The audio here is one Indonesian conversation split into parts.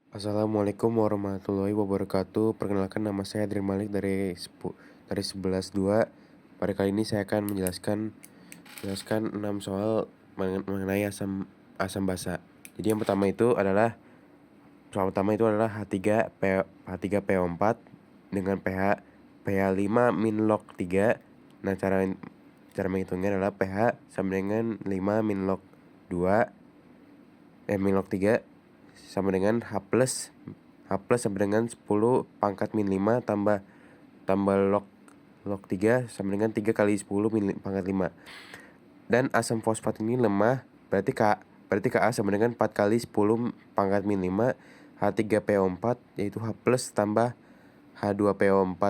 Assalamualaikum warahmatullahi wabarakatuh. Perkenalkan, nama saya Adrian Malik dari 11.2. Pada kali ini saya akan menjelaskan 6 soal mengenai asam basa. Jadi yang pertama itu adalah H3PO4 dengan pH 5 min log 3. Nah, cara menghitungnya adalah pH sama dengan 5 min log 2 min log 3 sama dengan H plus sama dengan 10 pangkat min 5 tambah log 3 sama dengan 3 kali 10 min pangkat 5. Dan asam fosfat ini lemah, berarti Ka sama dengan 4 kali 10 pangkat min 5 H3PO4 yaitu H plus tambah H2PO4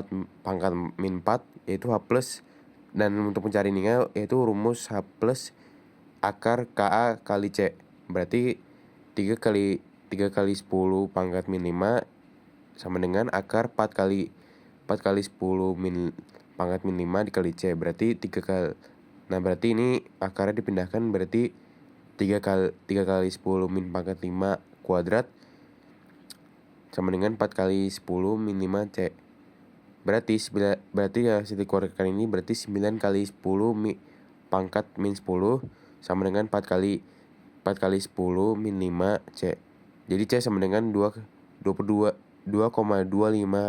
pangkat min 4 yaitu H plus. Dan untuk mencari ininya yaitu rumus H plus akar Ka kali C, berarti 3 kali 10 pangkat min 5 sama dengan akar 4 kali 10 min pangkat min 5 dikali C, berarti 3 kali. Nah, berarti ini akarnya dipindahkan, berarti 3 kali 10 min pangkat 5 kuadrat sama dengan 4 kali 10 min 5 C. Berarti ya hasil dikeluarkan ini berarti 9 kali 10 pangkat min 10 sama dengan 4 kali 10 min 5 C. Jadi C sama dengan 2,25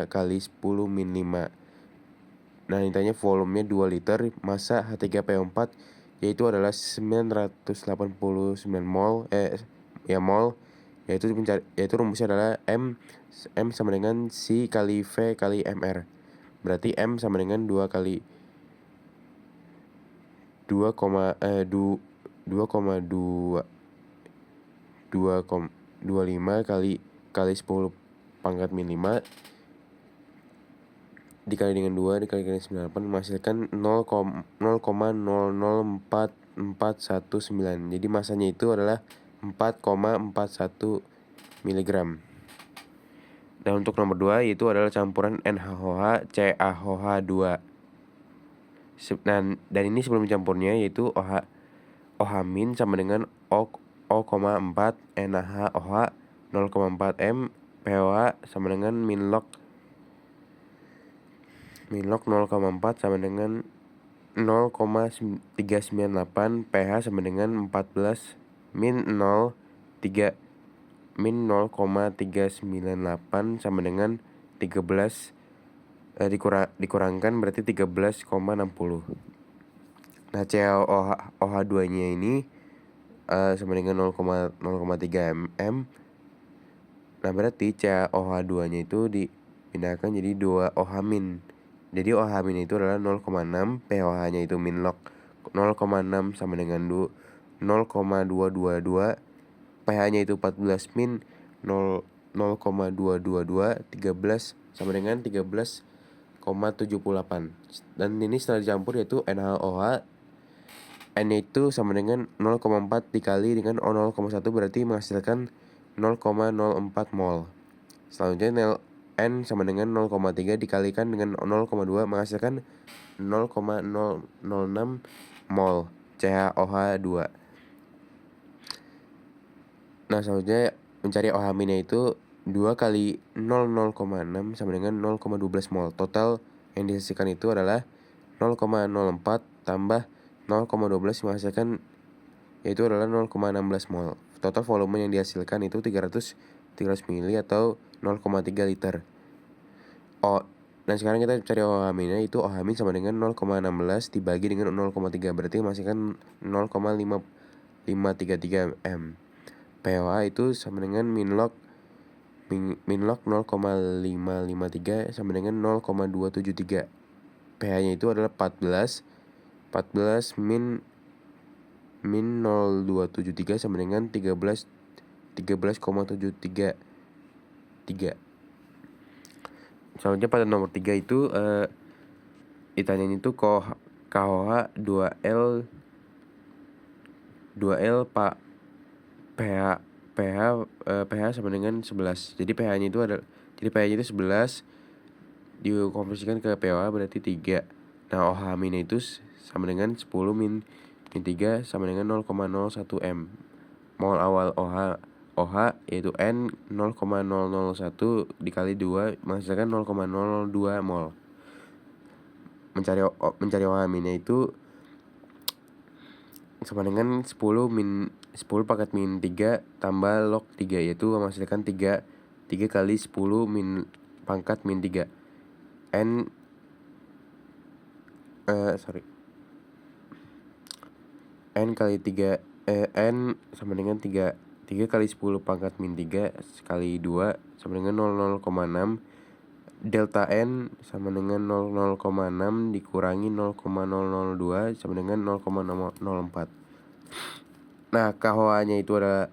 kali 10 min 5. Nah, intinya volumenya 2 liter, masa H3PO4 yaitu adalah 989 mol, mol, yaitu rumusnya adalah M sama dengan C kali V kali MR. Berarti M sama dengan 2 kali 2,25 kali 10 pangkat min 5 dikali dengan 2 dikali dengan 98 menghasilkan 0,004419. Jadi masanya itu adalah 4,41 mg. Dan untuk nomor 2 itu adalah campuran NaOH CaOH2. Dan ini sebelum campurnya yaitu OH- sama dengan O,4 NaHOH 0,4 M, pH sama dengan min log 0,4 sama dengan 0,398, pH sama dengan 14 min 0,398 sama dengan 13, dikurangkan berarti 13,60. Nah, CaOH2 nya ini sama dengan 0,3 mm. Nah, berarti CaOH2 nya itu dipindahkan jadi 2 OH-. Jadi OH- itu adalah 0,6, pH-nya itu min log 0,6 sama dengan 0,222, pH-nya itu 14 min 0,222, 13 sama dengan 13,78. Dan ini setelah dicampur yaitu NaOH, N itu sama dengan 0,4 dikali dengan 0,1 berarti menghasilkan 0,04 mol. Selanjutnya N sama dengan 0,3 dikalikan dengan 0,2 menghasilkan 0,006 mol CaOH2. Nah, selanjutnya mencari OH- itu 2 kali 0,6 sama dengan 0,12 mol. Total yang dihasilkan itu adalah 0,04 tambah 0,12 menghasilkan yaitu adalah 0,16 mol. Total volume yang dihasilkan itu 300 mili atau 0,3 liter. Dan sekarang kita cari OH- itu OH- sama dengan 0,16 dibagi dengan 0,3 berarti menghasilkan 0,533 M. pH itu sama dengan min log 0,553 sama dengan 0,273. pH-nya itu adalah 14 min 0,273 sama dengan 13,733. Selanjutnya pada nomor 3 itu ditanyain itu KOH 2L Pak pH sama dengan 11. Jadi pH-nya itu 11 dikonversikan ke pH berarti 3. Nah, OH- itu sama dengan 10 min 3 sama dengan 0,01 M. Mol awal OH OH yaitu N 0,001 dikali 2 menghasilkan 0,002 mol. Mencari OH aminnya itu sama dengan 10 pangkat min 3 tambah log 3, yaitu menghasilkan 3 kali 10 pangkat min 3. N kali 3 N sama dengan 3 kali 10 pangkat min 3 kali 2 sama dengan 0,6. Delta N sama dengan 0,6 dikurangi 0,002 sama dengan 0,004. Nah, KOH-nya itu adalah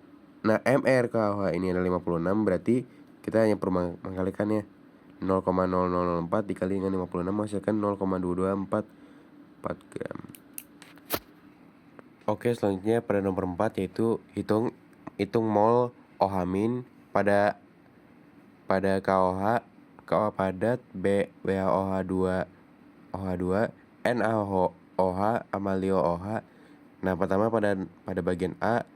MR KOH ini adalah 56, berarti kita hanya perlu mengkalikannya. 0,0004 dikali dengan 56 menghasilkan 0,2244 gram. Oke, selanjutnya pada nomor 4 yaitu hitung mol OH min pada KOH padat B WaOH2 NaOH amalio OH. Nah, pertama pada bagian A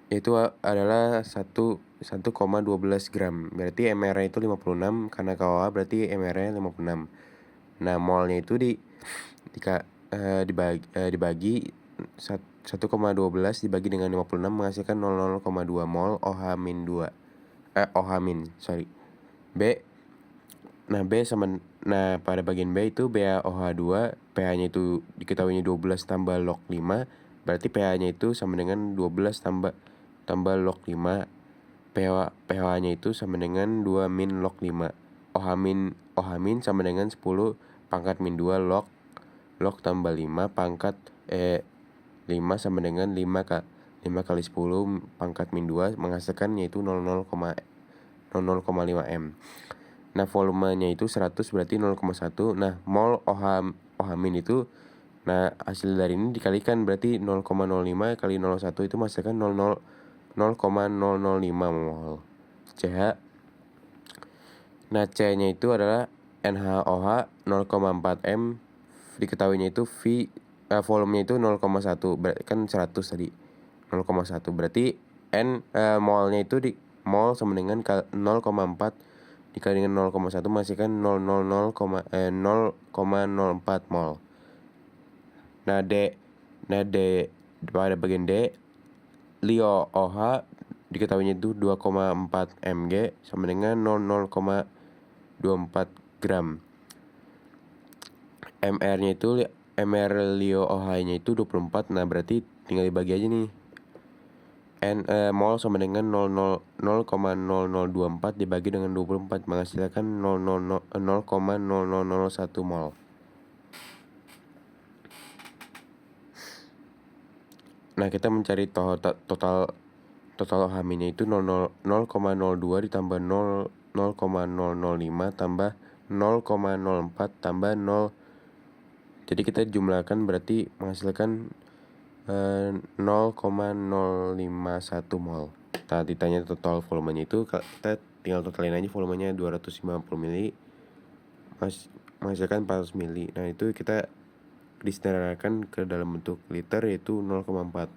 itu adalah 1,12 gram. Berarti MR-nya itu 56 karena KOH berarti MR-nya 56. Nah, molnya itu dibagi 1,12 dibagi dengan 56 menghasilkan 0,2 mol OH min 2. B. Nah, pada bagian B itu BaOH2, pH-nya itu diketahuinya 12 tambah log 5, berarti pH-nya itu sama dengan 12 tambah log 5. pH-nya itu sama dengan 2 min log 5. OH min sama dengan 10 pangkat min 2 log tambah 5 pangkat 5 sama dengan 5 kali 10 pangkat min 2 menghasilkan yaitu 0,5 M. Nah, volumenya itu 100 berarti 0,1. Nah, mol OH min itu, nah hasil dari ini dikalikan berarti 0,05 kali 0,1 itu menghasilkan 0,005 mol CH. Nah, C-nya itu adalah NaOH 0,4 M, diketahuinya itu volumenya itu 0,1, kan 100 tadi 0,1, berarti molnya itu mol sama dengan 0,4 dikali dengan 0,1 menghasilkan 0,04 mol. Nah, pada bagian D Lio OH diketahuinya itu 2,4 mg sama dengan 0,24 gram. MR Lio OH-nya itu 24. Nah, berarti tinggal dibagi aja nih. Mol sama dengan 0,0024 dibagi dengan 24 menghasilkan 0,0001 mol. Nah, kita mencari total OH minnya itu 0,02 ditambah 0,005 tambah 0,04 tambah 0. Jadi kita jumlahkan berarti menghasilkan 0,051 mol. Nah, ditanya total volumenya itu, kita tinggal totalin aja, volumenya 250 mili menghasilkan 400 mili. Nah, itu kita disederhanakan ke dalam bentuk liter yaitu 0,4.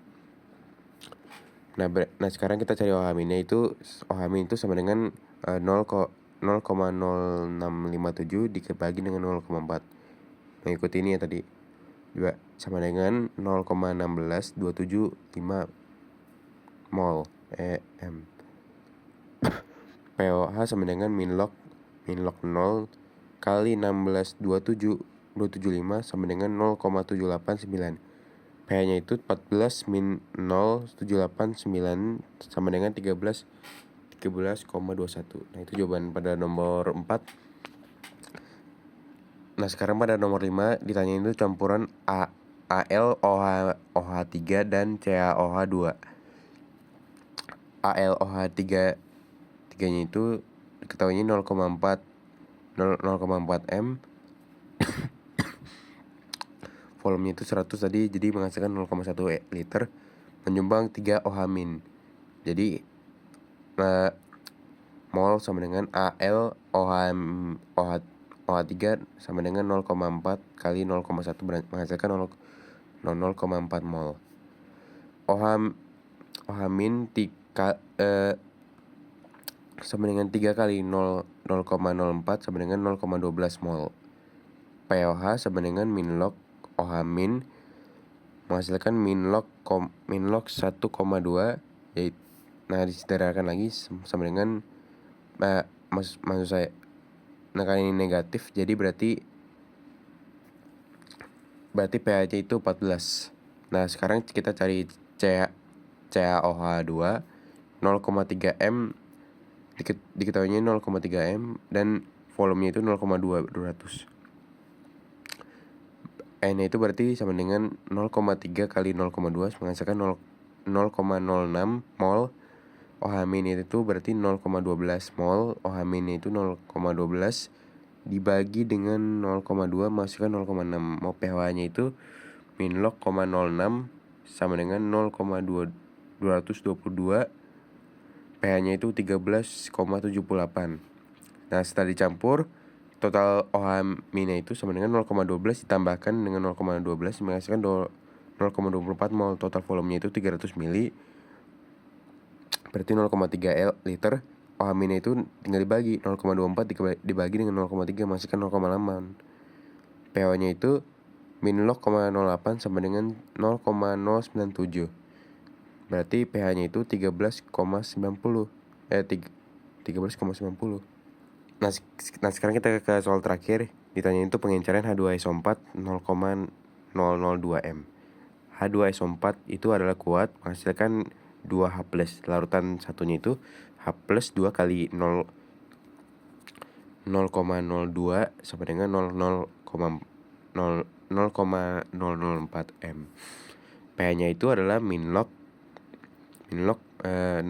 Nah, sekarang kita cari OH minnya itu. OH min itu sama dengan 0,0657 dibagi dengan 0,4. Mengikuti ini ya tadi. Juga sama dengan 0,16275 mol M. POH sama dengan min log 0 kali 16,275 sama dengan 0,789. pH-nya itu 14 min 0,789 sama dengan 13,21. Nah, itu jawaban pada nomor 4. Nah, sekarang pada nomor 5 ditanyain itu campuran AlOH3 dan CaOH2. AlOH3 nya itu diketahuinya 0,4 M. Volumenya itu 100 tadi, jadi menghasilkan 0,1 liter, menyumbang 3 OH min. Jadi mol sama dengan OH3 sama dengan 0,4 kali 0,1 menghasilkan 0,4 mol. OH min sama dengan 3 kali 0,04 sama dengan 0,12 mol. POH sama dengan min log OH min menghasilkan min log 1,2, yaitu disederhanakan lagi sama dengan maksud saya, nah kan ini negatif, jadi berarti pH-nya itu 14. Nah sekarang kita cari CaOH2 0,3 M, diketahuinya 0,3 M, dan volumenya itu 0,200. N itu berarti sama dengan 0,3 kali 0,2 menghasilkan 0,06 mol. OH min itu berarti 0,12 mol. OH min itu 0,12 dibagi dengan 0,2 menghasilkan 0,6. Mau pH-nya itu min log 0,06 sama dengan 0,222. pH-nya itu 13,78. Nah setelah dicampur, total OH min itu sama dengan 0,12 ditambahkan dengan 0,12 menghasilkan 0,24 mol. Total volumenya itu 300 mili, berarti 0,3 liter. OH min itu tinggal dibagi 0,24 dibagi dengan 0,3 menghasilkan 0,8. pH-nya itu min log 0,08 sama dengan 0,097. Berarti pH-nya itu 13,90. 13,90. Nah sekarang kita ke soal terakhir. Ditanya itu pengenceran H2SO4 0,002 M. H2SO4 itu adalah kuat menghasilkan 2H+. Larutan satunya itu H+, 2 kali 0,02 sama dengan 0,004 M. pH-nya itu adalah min log 0,004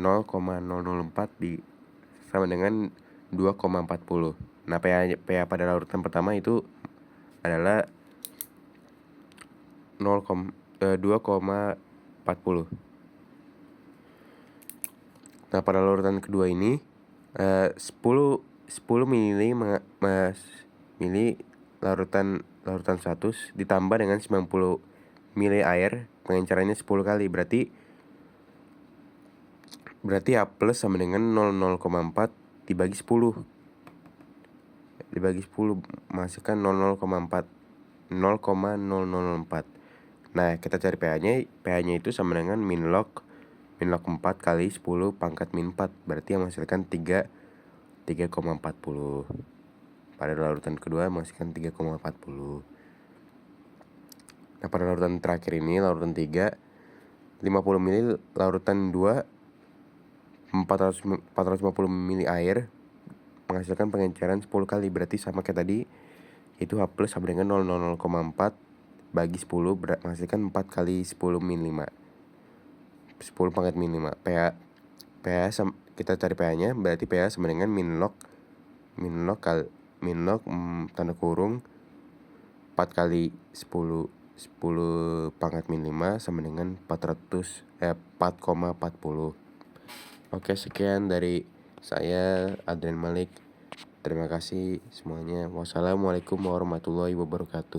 sama dengan 2,40. Nah pH pada larutan pertama itu adalah 2,40. Nah pada larutan kedua ini 10 mili larutan 100 ditambah dengan 90 mili air, pengencerannya 10 kali, berarti H plus sama dengan 0,4 dibagi 10 menghasilkan 0,004. Nah kita cari pH-nya itu sama dengan min log 4 kali 10 pangkat min 4, berarti yang menghasilkan 3,40. Pada larutan kedua menghasilkan 3,40. Nah pada larutan terakhir ini, larutan 3, 50 mili, larutan 2 450 mili air, menghasilkan pengenceran 10 kali, berarti sama kayak tadi, itu H plus sama dengan 0,4 bagi 10 menghasilkan 4 kali 10 min 5, 10 pangkat min 5. pH kita cari pH-nya, berarti pH sama dengan min log tanda kurung 4 kali 10 pangkat min 5 sama dengan 4,40. Oke, sekian dari saya, Adrian Malik. Terima kasih semuanya. Wassalamualaikum warahmatullahi wabarakatuh.